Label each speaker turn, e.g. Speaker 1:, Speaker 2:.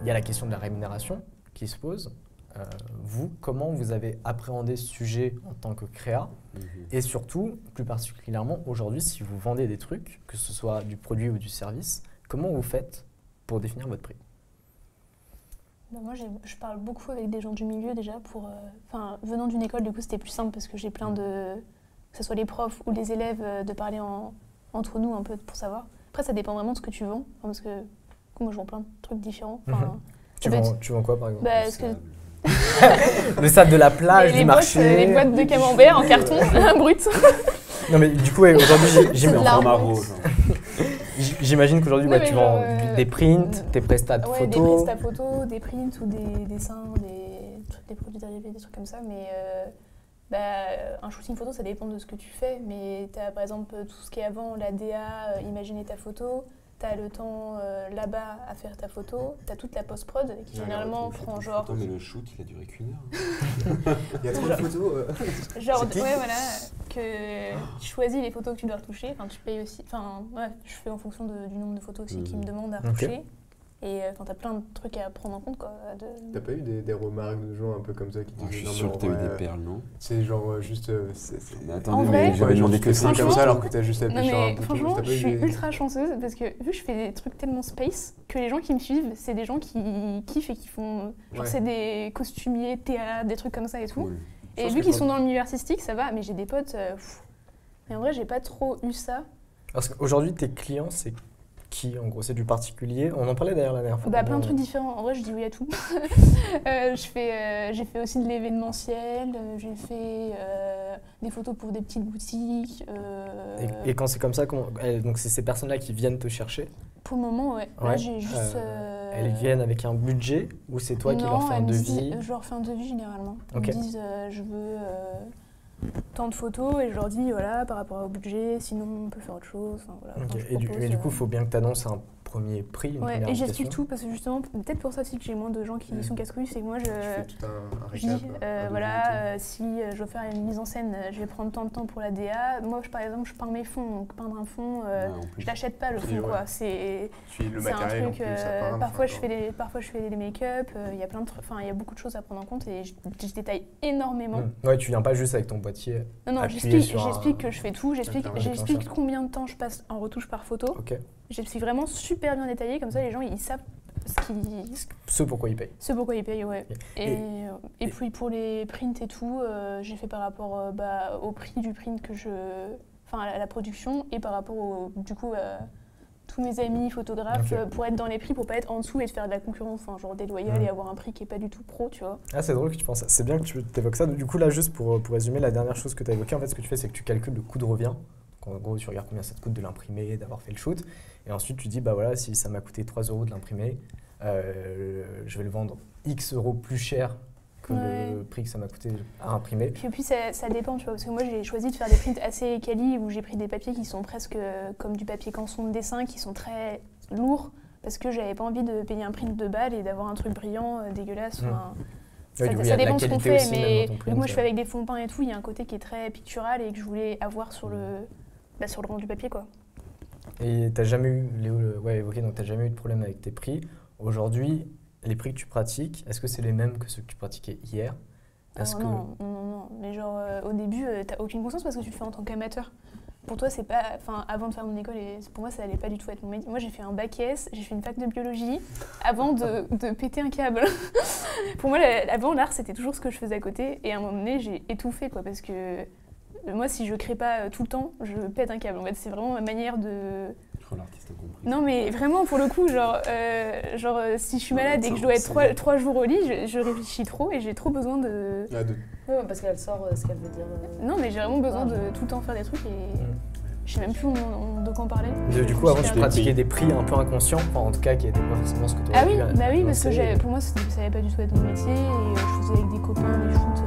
Speaker 1: il y a la question de la rémunération qui se pose. Vous, comment vous avez appréhendé ce sujet en tant que créa? Et surtout, plus particulièrement aujourd'hui, si vous vendez des trucs, que ce soit du produit ou du service, comment vous faites pour définir votre prix?
Speaker 2: Moi, je parle beaucoup avec des gens du milieu déjà. Venant d'une école, du coup, c'était plus simple parce que j'ai plein de, que ce soit les profs ou les élèves, de parler entre nous un peu pour savoir. Après, ça dépend vraiment de ce que tu vends, parce que moi, je vends plein de trucs différents.
Speaker 1: Tu vends quoi, par exemple?
Speaker 2: Parce que
Speaker 1: le sable de la plage, du marché.
Speaker 2: les boîtes de camembert en carton, brut.
Speaker 1: Non mais du coup, ouais, aujourd'hui, j'imagine qu'aujourd'hui, tu vends des prints, des prestats de photos.
Speaker 2: Des prestats photos, des prints ou des dessins, des produits dérivés, des trucs comme ça. Mais un shooting photo, ça dépend de ce que tu fais. Mais tu as par exemple tout ce qui est avant, la DA, imaginer ta photo. Tu as le temps là-bas à faire ta photo, tu as toute la post-prod qui généralement prend genre...
Speaker 3: Attends, mais le shoot, il a duré qu'une heure.
Speaker 4: Il y a trop de photos.
Speaker 2: Genre, que tu choisis les photos que tu dois retoucher, tu payes aussi... je fais en fonction du nombre de photos aussi qu'ils me demandent à retoucher. Et t'as plein de trucs à prendre en compte, quoi.
Speaker 4: T'as pas eu des remarques de gens un peu comme ça qui disaient...
Speaker 3: Je suis sûr que t'as eu des perles, non?
Speaker 4: C'est genre juste...
Speaker 3: Mais attendez, mais j'avais demandé que ça
Speaker 4: comme ça alors que t'as juste appuyé sur un bouton.
Speaker 2: Franchement, je suis ultra chanceuse parce que vu que je fais des trucs tellement space, que les gens qui me suivent, c'est des gens qui kiffent et qui font... Genre c'est des costumiers, théâtre, des trucs comme ça et tout.
Speaker 3: Cool.
Speaker 2: Et vu qu'ils sont dans le milieu artistique, ça va, mais j'ai des potes... Mais en vrai, j'ai pas trop eu ça.
Speaker 1: Parce qu'aujourd'hui, tes clients, c'est... qui, en gros, c'est du particulier. On en parlait d'ailleurs la dernière fois.
Speaker 2: Plein de trucs différents. En vrai, je dis oui à tout. J'ai fait aussi de l'événementiel, j'ai fait des photos pour des petites boutiques.
Speaker 1: Et quand c'est comme ça, donc c'est ces personnes-là qui viennent te chercher?
Speaker 2: Pour le moment, ouais. Là, j'ai juste...
Speaker 1: Elles viennent avec un budget ou c'est toi qui leur fais un devis?
Speaker 2: Je leur fais un devis généralement.
Speaker 1: Okay.
Speaker 2: Ils me disent je veux tant de photos et je leur dis voilà par rapport au budget, sinon on peut faire autre chose. Voilà,
Speaker 1: okay. Et du coup, il faut bien que tu annonces un premier prix, une première
Speaker 2: et j'explique
Speaker 1: invitation.
Speaker 2: tout parce que justement, peut-être pour ça aussi que j'ai moins de gens qui sont casse-couilles, c'est que moi je dis si je veux faire une mise en scène, je vais prendre tant de temps pour la DA. Moi par exemple, je peins mes fonds, donc peindre un fond, je l'achète pas le fond quoi. C'est un truc. Parfois je fais des make-up, il y a plein de il y a beaucoup de choses à prendre en compte et je détaille énormément.
Speaker 1: Ouais, tu viens pas juste avec ton boîtier.
Speaker 2: Non, j'explique que je fais tout, j'explique combien de temps je passe en retouche par photo.
Speaker 1: Okay.
Speaker 2: J'explique vraiment super bien détaillé, comme ça les gens ils savent
Speaker 1: ce pourquoi ils payent.
Speaker 2: Ce pourquoi ils payent, ouais. Et puis pour les prints et tout, j'ai fait par rapport au prix du print que à la production et par rapport du coup tous mes amis photographes pour être dans les prix, pour pas être en dessous et de faire de la concurrence genre déloyale et avoir un prix qui est pas du tout pro, tu vois.
Speaker 1: Ah, c'est drôle que tu penses ça. C'est bien que tu évoques ça. Du coup là, juste pour résumer, la dernière chose que tu as évoquée, en fait ce que tu fais c'est que tu calcules le coût de revient. En gros, tu regardes combien ça te coûte de l'imprimer, d'avoir fait le shoot. Et ensuite, tu dis, bah voilà, si ça m'a coûté 3 € de l'imprimer, je vais le vendre X € plus cher que le prix que ça m'a coûté à imprimer.
Speaker 2: Puis ça dépend, tu vois, parce que moi, j'ai choisi de faire des prints assez quali où j'ai pris des papiers qui sont presque comme du papier canson de dessin, qui sont très lourds, parce que j'avais pas envie de payer un print de balle et d'avoir un truc brillant, dégueulasse. Ça dépend de ce qu'on fait, mais vu que moi je fais avec des fonds de peints et tout, il y a un côté qui est très pictural et que je voulais avoir sur le rendu papier, quoi.
Speaker 1: Et t'as jamais eu, donc t'as jamais eu de problème avec tes prix. Aujourd'hui, les prix que tu pratiques, est-ce que c'est les mêmes que ceux que tu pratiquais hier?
Speaker 2: Non. Mais genre au début, t'as aucune conscience parce que tu le fais en tant qu'amateur. Pour toi, c'est pas, avant de faire mon école, pour moi, ça allait pas du tout être mon métier. Moi, j'ai fait un bac S, j'ai fait une fac de biologie avant de péter un câble. Pour moi, avant l'art, c'était toujours ce que je faisais à côté. Et à un moment donné, j'ai étouffé, quoi, parce que moi, si je crée pas tout le temps, je pète un câble. En fait, c'est vraiment ma manière de...
Speaker 3: L'artiste a compris.
Speaker 2: Non, mais vraiment, pour le coup, si je suis malade et que je dois être 3 jours au lit, je réfléchis trop et j'ai trop besoin de...
Speaker 5: Ouais, parce qu'elle sort ce qu'elle veut dire.
Speaker 2: Non, mais j'ai vraiment besoin de tout le temps faire des trucs et je sais même plus de quoi en parler.
Speaker 1: Du coup, avant, tu pratiquais des prix un peu inconscients, en tout cas, qui n'étaient pas forcément ce que tu aurais pu
Speaker 2: parce que pour moi, ça n'allait pas du tout être mon métier et je faisais avec des copains des shoots